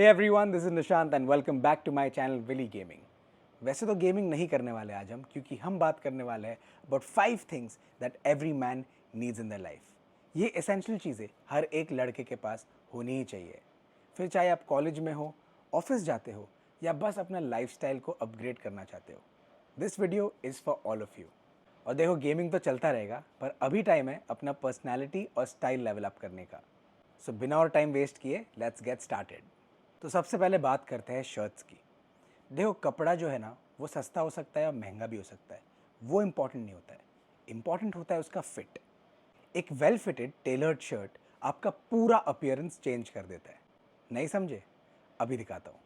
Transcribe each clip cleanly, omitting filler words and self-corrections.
Hey everyone, this is Nishant and welcome back to my channel Willy Gaming. वैसे तो gaming नहीं करने वाले आज हम क्योंकि हम बात करने वाले हैं about 5 things that every man needs in their life. ये एसेंशियल चीज़ें हर एक लड़के के पास होनी ही चाहिए, फिर चाहे आप कॉलेज में हो, ऑफिस जाते हो या बस अपना लाइफस्टाइल को अपग्रेड करना चाहते हो। This video is for all of you. और देखो, गेमिंग तो चलता रहेगा पर अभी टाइम है अपना पर्सनैलिटी और स्टाइल लेवल अप करने का। सो बिना और टाइम वेस्ट किए लेट्स गेट स्टार्टेड। तो सबसे पहले बात करते हैं शर्ट्स की। देखो, कपड़ा जो है ना वो सस्ता हो सकता है और महंगा भी हो सकता है, वो इम्पॉर्टेंट नहीं होता है। इम्पॉर्टेंट होता है उसका फिट। एक वेल फिटेड टेलर्ड शर्ट आपका पूरा अपीयरेंस चेंज कर देता है। नहीं समझे? अभी दिखाता हूँ।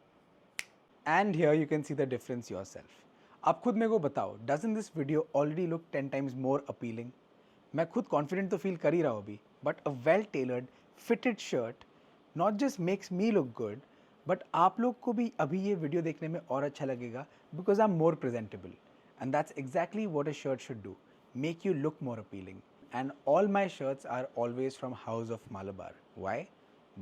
And here you can see the difference your self. आप खुद मेरे को बताओ, doesn't this video already look 10 times more appealing? मैं खुद कॉन्फिडेंट तो फील कर ही रहा हूँ अभी, but a well tailored fitted shirt not just makes me look good, but आप लोग को भी अभी ये वीडियो देखने में और अच्छा लगेगा because I am more presentable. And that's exactly what a shirt should do, make you look more appealing. And all my shirts are always from House of Malabar. Why?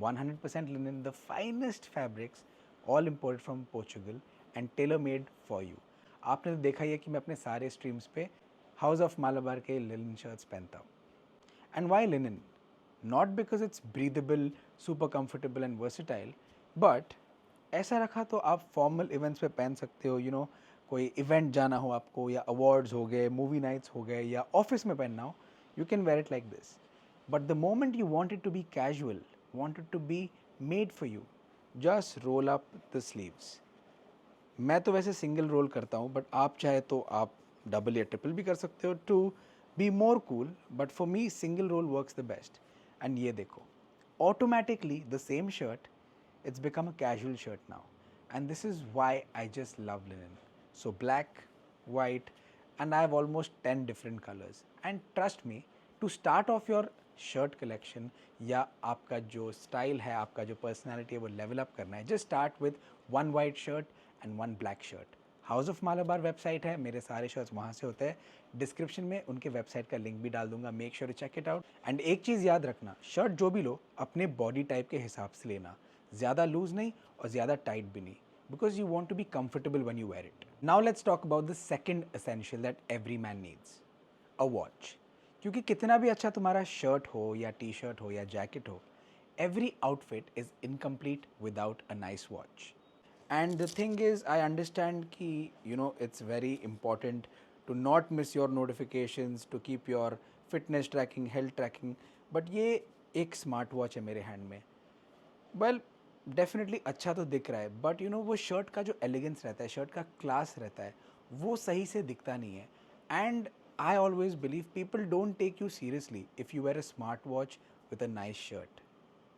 100% linen, the finest fabrics, all imported from Portugal and tailor made for you. आपने तो देखा ही है कि मैं अपने सारे streams पे house of Malabar के लिनन शर्ट्स पहनता हूँ। And why linen? Not because it's breathable, super comfortable and versatile, but ऐसा रखा तो आप फॉर्मल इवेंट्स पे पहन सकते हो। कोई इवेंट जाना हो आपको, या अवार्ड्स हो गए, मूवी नाइट्स हो गए, या ऑफिस में पहनना हो, you can wear it like this. But the moment you want it to be casual, want it to be made for you, just roll up the sleeves. मैं तो वैसे सिंगल रोल करता हूँ, बट आप चाहे तो आप डबल या ट्रिपल भी कर सकते हो to be more cool, but for me single roll works the best. And ये देखो, automatically the same shirt, it's become a casual shirt now, and this is why I just love linen. So black, white, and I have almost 10 different colors. And trust me, to start off your shirt collection या आपका जो style है, आपका जो personality है वो level up करना है, just start with one white shirt and one black shirt. House of Malabar website है, मेरे सारे शर्ट्स वहाँ से होते हैं। डिस्क्रिप्शन में उनके वेबसाइट का लिंक भी डाल दूंगा, make sure to check it out. And एक चीज़ याद रखना, शर्ट जो भी लो अपने बॉडी टाइप के हिसाब से लेना, ज़्यादा लूज नहीं और ज़्यादा टाइट भी नहीं, because you want to be comfortable when you wear it. Now let's talk about the second essential that every man needs, a watch. क्योंकि कितना भी अच्छा तुम्हारा शर्ट हो या टी शर्ट हो या जैकेट हो, every outfit is incomplete without a nice watch. And the thing is, I understand कि it's very important to not miss your notifications, to keep your fitness tracking, health tracking, but ये एक smart watch है मेरे hand में। Well, definitely अच्छा तो दिख रहा है, बट वो शर्ट का जो एलिगेंस रहता है, शर्ट का क्लास रहता है, वो सही से दिखता नहीं है। And I always believe people don't take you seriously if you wear a smart watch with a nice shirt.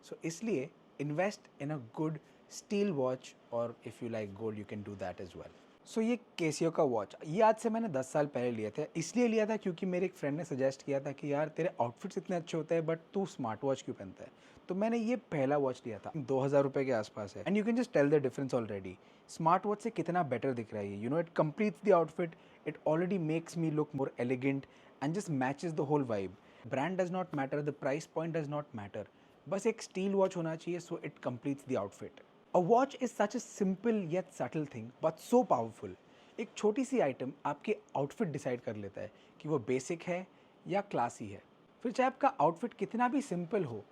So इसलिए invest in a good steel watch, और if you like gold you can do that as well. So ये Casio का watch, ये आज से मैंने 10 साल पहले लिया था। इसलिए लिया था क्योंकि मेरे एक फ्रेंड ने सजेस्ट किया था कि यार तेरे आउटफिट्स इतने अच्छे होते हैं बट तू स्मार्ट वॉच क्यों पहनता है। तो मैंने ये पहला वॉच लिया था, 2000 रुपये के आसपास है। And you can just tell the difference already. Smart watch से कितना बेटर दिख रहा है ये। It completes the outfit, it already makes me look more elegant and just matches the whole vibe. Brand does not matter, the price point does not matter, बस एक steel watch होना चाहिए, so it completes the outfit. A watch is such a simple yet subtle thing but so powerful. एक छोटी सी item आपके outfit decide कर लेता है कि वो बेसिक है या क्लासी है। फिर चाहे आपका आउटफिट कितना भी सिंपल हो,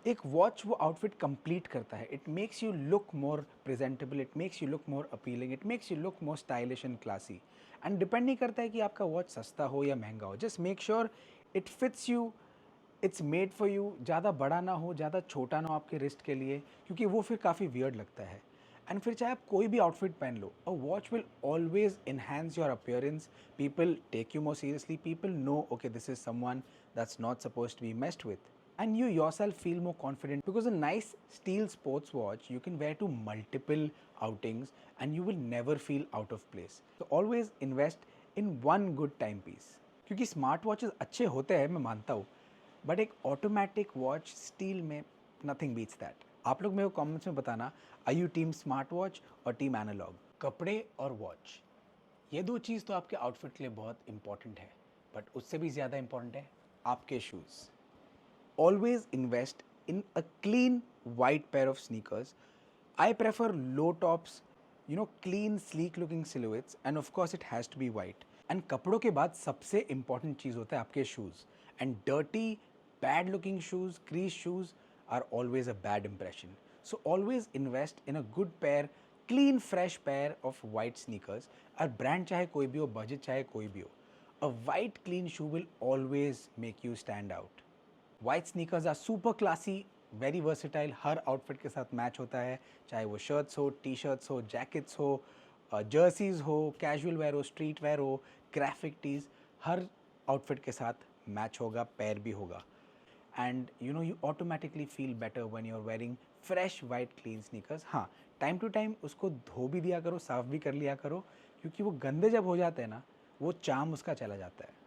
एक वॉच वो आउटफिट कंप्लीट करता है। It makes you look more presentable, it makes you look more appealing, it makes you look more stylish and classy. And depend नहीं करता है कि आपका वॉच सस्ता हो या महंगा हो, just make sure it fits you, it's made for you. ज़्यादा बड़ा ना हो, ज़्यादा छोटा ना हो आपके रिस्ट के लिए, क्योंकि वो फिर काफ़ी वियर्ड लगता है। एंड फिर चाहे आप कोई भी आउटफिट पहन लो, a watch will always enhance your appearance. People take you more seriously, people know okay this is someone that's not supposed to be messed with, and you yourself feel more confident because a nice steel sports watch you can wear to multiple outings and you will never feel out of place. So always invest in one good timepiece. क्योंकि smart watches अच्छे होते हैं, मैं मानता हूँ, but एक automatic watch steel में nothing beats that. आप लोग मेरे को कमेंट्स में बताना, आई यू टीम स्मार्ट वॉच और टीम एनालॉग। कपड़े और वॉच, ये दो चीज़ तो आपके आउटफिट के लिए बहुत इंपॉर्टेंट है, बट उससे भी ज़्यादा इंपॉर्टेंट है आपके shoes. Always invest in a clean white pair of sneakers. I prefer low tops, clean, sleek looking silhouettes, and of course it has to be white. And कपड़ों के बाद सबसे important चीज़ होता है आपके shoes. And dirty, bad looking shoes, creased shoes are always a bad impression. So always invest in a good pair, clean, fresh pair of white sneakers. और brand चाहे कोई भी हो, budget चाहे कोई भी हो. A white clean shoe will always make you stand out. White sneakers are super classy, very versatile, हर आउटफिट के साथ मैच होता है, चाहे वो शर्ट्स हो, टी शर्ट्स हो, जैकेट्स हो, जर्सीज हो, कैजुअल वेयर हो, स्ट्रीट वेयर हो, ग्राफिक टीज, हर आउटफिट के साथ मैच होगा, पैर भी होगा. And you automatically feel better when you are wearing fresh white clean sneakers. हाँ, टाइम टू टाइम उसको धो भी दिया करो, साफ भी कर लिया करो, क्योंकि वो गंदे जब हो जाते हैं ना, वो चार्म उसका चला जाता है.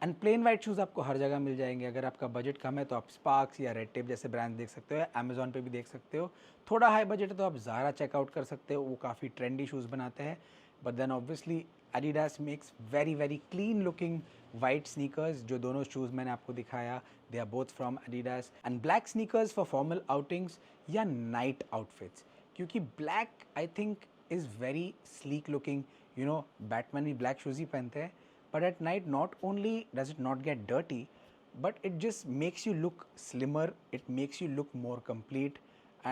एंड प्लेन वाइट शूज़ आपको हर जगह मिल जाएंगे. अगर आपका बजट कम है तो आप स्पार्क्स या रेड टेप जैसे ब्रांड देख सकते हो, अमेजोन पे भी देख सकते हो. थोड़ा हाई बजट है तो आप ज़ारा चेकआउट कर सकते हो, वो काफ़ी ट्रेंडी शूज़ बनाते हैं. But then obviously Adidas makes very very clean looking white sneakers. जो दोनों शूज़ मैंने आपको दिखाया, they are both from Adidas. And black sneakers for formal outings या नाइट आउटफिट्स, क्योंकि black I think is very sleek looking. Batman भी black shoes ही पहनते हैं. But at night, not only does it not get dirty, but it just makes you look slimmer, it makes you look more complete.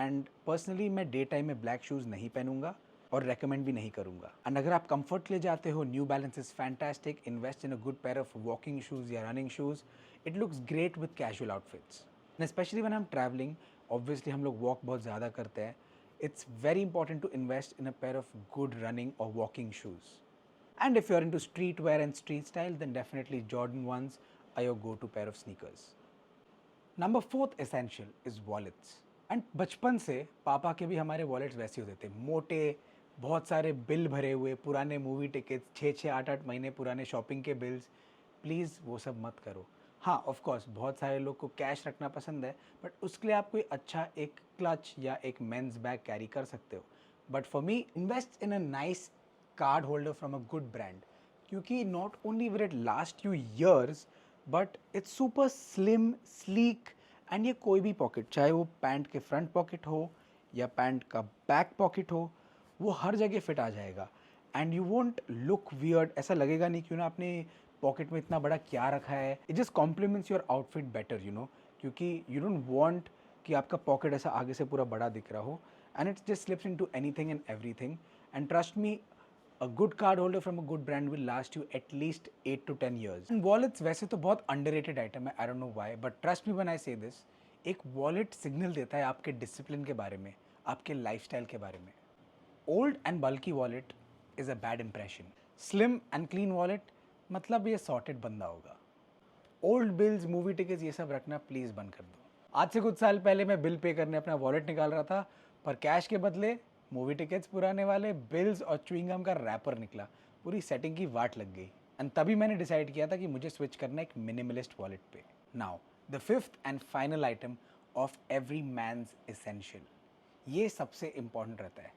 And personally मैं day time में black shoes नहीं पहनूंगा और recommend भी नहीं करूंगा. एंड अगर आप comfort ले जाते हो, New Balance is fantastic. Invest in a good pair of walking shoes या running shoes. It looks great with casual outfits. And especially when I am travelling, obviously हम लोग वॉक बहुत ज़्यादा करते हैं. It's very important to invest in a pair of good running और walking shoes. And if you're into streetwear and street style, then definitely Jordan 1s are your go-to pair of sneakers. Number 4th essential is wallets. And बचपन से पापा के भी हमारे wallets वैसे होते थे, मोटे, बहुत सारे बिल भरे हुए, पुराने मूवी टिकट्स, 6-8 महीने पुराने शॉपिंग के बिल्स. प्लीज़ वो सब मत करो. हाँ, ऑफ कोर्स बहुत सारे लोग को कैश रखना पसंद है, बट उसके लिए आप कोई अच्छा एक क्लच या एक मेंस बैग कैरी कर सकते हो. But for me, invest in a nice card holder from a good brand, क्योंकि not only will it last you years, but it's super slim, sleek, and ये कोई भी पॉकेट, चाहे वो पैंट के फ्रंट पॉकेट हो या पैंट का बैक पॉकेट हो, वो हर जगह फिट आ जाएगा. And you won't look weird. ऐसा लगेगा नहीं क्यों ना आपने पॉकेट में इतना बड़ा क्या रखा है. It just compliments your outfit better, क्योंकि यू डोंट वॉन्ट कि आपका पॉकेट ऐसा आगे से पूरा बड़ा दिख रहा हो. And it's just slips in to anything and everything. And trust me, a good card holder from a good brand will last you at least 8 to 10 years. And wallets वैसे तो बहुत underrated item है, I don't know why, but trust me when I say this, एक wallet signal देता है आपके discipline के बारे में, आपके lifestyle के बारे में. Old and bulky wallet is a bad impression. Slim and clean wallet मतलब ये sorted बंदा होगा. Old bills, movie tickets ये सब रखना प्लीज़ बंद कर दो. आज से कुछ साल पहले मैं बिल पे करने अपना वॉलेट निकाल रहा था, पर कैश के बदले मूवी टिकट्स पुराने वाले, बिल्स और च्युइंगम का रैपर निकला. पूरी सेटिंग की वाट लग गई. एंड तभी मैंने डिसाइड किया था कि मुझे स्विच करना एक मिनिमलिस्ट वॉलेट पे. Now the fifth and final item of every man's essential. ये सबसे इंपॉर्टेंट रहता है.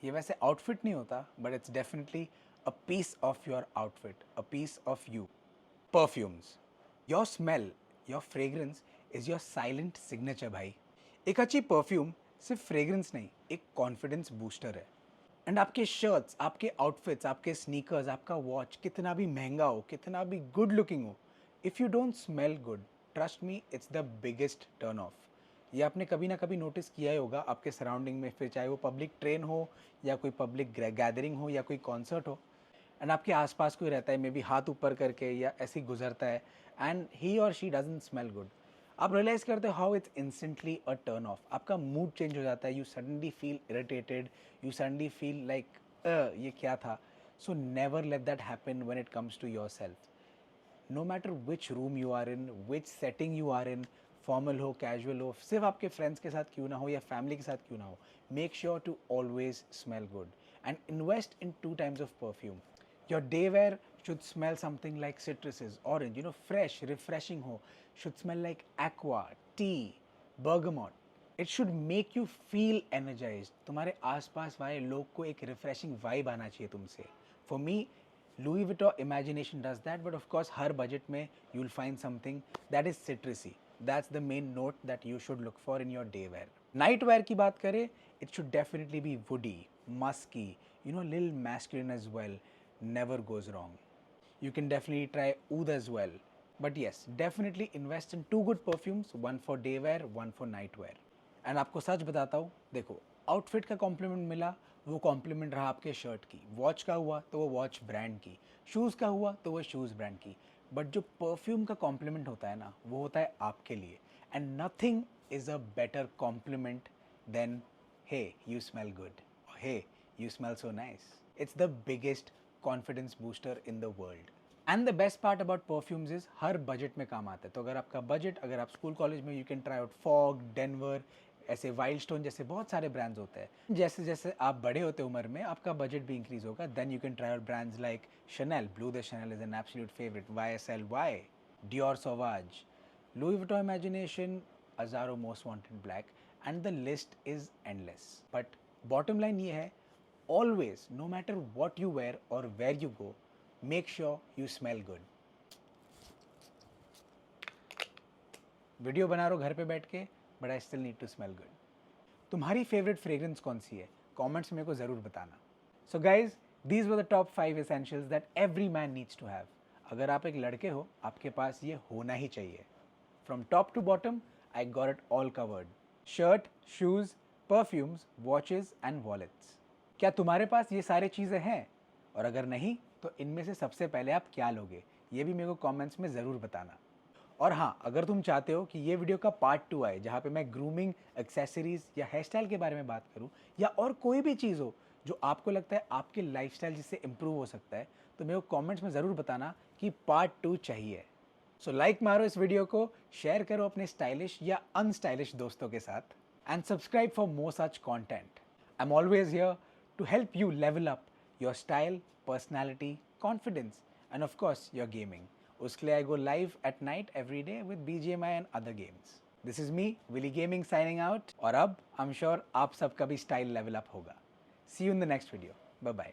ये वैसे आउटफिट नहीं होता, but it's definitely a piece of your outfit, a piece of you. Perfumes. Your smell, your fragrance is your silent signature भाई. एक अच्छी परफ्यूम सिर्फ फ्रेग्रेंस नहीं, एक कॉन्फिडेंस बूस्टर है. एंड आपके शर्ट्स, आपके आउटफिट्स, आपके स्नीकर्स, आपका वॉच कितना भी महंगा हो, कितना भी गुड लुकिंग हो, if you don't smell good, trust me, it's the biggest turn off. ये आपने कभी ना कभी नोटिस किया ही होगा आपके सराउंडिंग में, फिर चाहे वो पब्लिक ट्रेन हो या कोई पब्लिक गैदरिंग हो या कोई कॉन्सर्ट हो, एंड आपके आसपास कोई रहता है, मे बी हाथ ऊपर करके या ऐसे ही गुजरता है, एंड ही और शी डजंट स्मेल गुड. आप रियलाइज़ करते हो how it's instantly a turn off. आपका मूड चेंज हो जाता है. You suddenly feel irritated, you suddenly feel like ये क्या था. So never let that happen when it comes to yourself. No matter which room you are in, which setting you are in, formal हो, casual हो, सिर्फ आपके friends के साथ क्यों ना हो या फैमिली के साथ क्यों ना हो, make sure to always smell good and invest in 2 times of perfume. Your day wear should smell something like citruses, orange, fresh, refreshing ho. Should smell like aqua, tea, bergamot. It should make you feel energized. तुम्हारे आसपास वाले लोग को एक refreshing vibe आना चाहिए तुमसे. For me, Louis Vuitton Imagination does that, but of course her budget में you'll find something that is citrusy. That's the main note that you should look for in your day wear. Night wear की बात करें, it should definitely be woody, musky, little masculine as well. Never goes wrong. You can definitely try oud as well. But yes, definitely invest in two good perfumes, one for day wear, one for night wear. And आपको सच बताता हूँ, देखो, outfit का complement मिला, वो complement रहा आपके shirt की, वॉच का हुआ तो वो वॉच ब्रांड की, शूज़ का हुआ तो वो शूज़ ब्रांड की, बट जो परफ्यूम का कॉम्प्लीमेंट होता है ना, वो होता है आपके लिए. And nothing is a better compliment than hey you smell good, hey you smell so nice. It's the biggest confidence booster in the world. And the best part about perfumes is हर budget में काम आता है. तो अगर आपका budget, अगर आप स्कूल कॉलेज में, you can try out fog, Denver, ऐसे वाइल्ड स्टोन जैसे बहुत सारे ब्रांड्स होते हैं. जैसे जैसे आप बड़े होते उम्र में, आपका बजट भी इंक्रीज होगा. Then you can try out brands like Chanel, Blue de Chanel is an absolute favorite, YSL, Y, Dior Sauvage, Louis Vuitton Imagination, Azzaro Most Wanted Black, and the list is endless. But bottom line ये है, always, no matter what you wear or where you go, make sure you smell good. Video बना रहा हूँ घर पे बैठ के, but I still need to smell good. तुम्हारी फेवरेट फ्रेग्रेंस कौन सी है? कमेंट्स में मेरे को ज़रूर बताना. So guys, these were the top 5 essentials that every man needs to have. अगर आप एक लड़के हो, आपके पास ये होना ही चाहिए. From top to bottom, I got it all covered. Shirt, shoes, perfumes, watches and wallets. क्या तुम्हारे पास ये सारी चीज़ें हैं? और अगर नहीं, तो इनमें से सबसे पहले आप क्या लोगे? ये भी मेरे को कमेंट्स में ज़रूर बताना. और हाँ, अगर तुम चाहते हो कि ये वीडियो का पार्ट 2 आए, जहाँ पे मैं ग्रूमिंग, एक्सेसरीज या हेयर स्टाइल के बारे में बात करूँ, या और कोई भी चीज़ हो जो आपको लगता है आपके लाइफस्टाइल जिससे इम्प्रूव हो सकता है, तो मेरे को कमेंट्स में ज़रूर बताना कि पार्ट 2 चाहिए. सो लाइक मारो इस वीडियो को, शेयर करो अपने स्टाइलिश या अनस्टाइलिश दोस्तों के साथ, and subscribe for more such content. I am always here to help you level up your style, personality, confidence, and of course your gaming. उसके लिए I go live at night every day with BGMI and other games. This is me, Willy Gaming signing out. और अब I'm sure आप सबका भी style level up होगा. See you in the next video. Bye bye.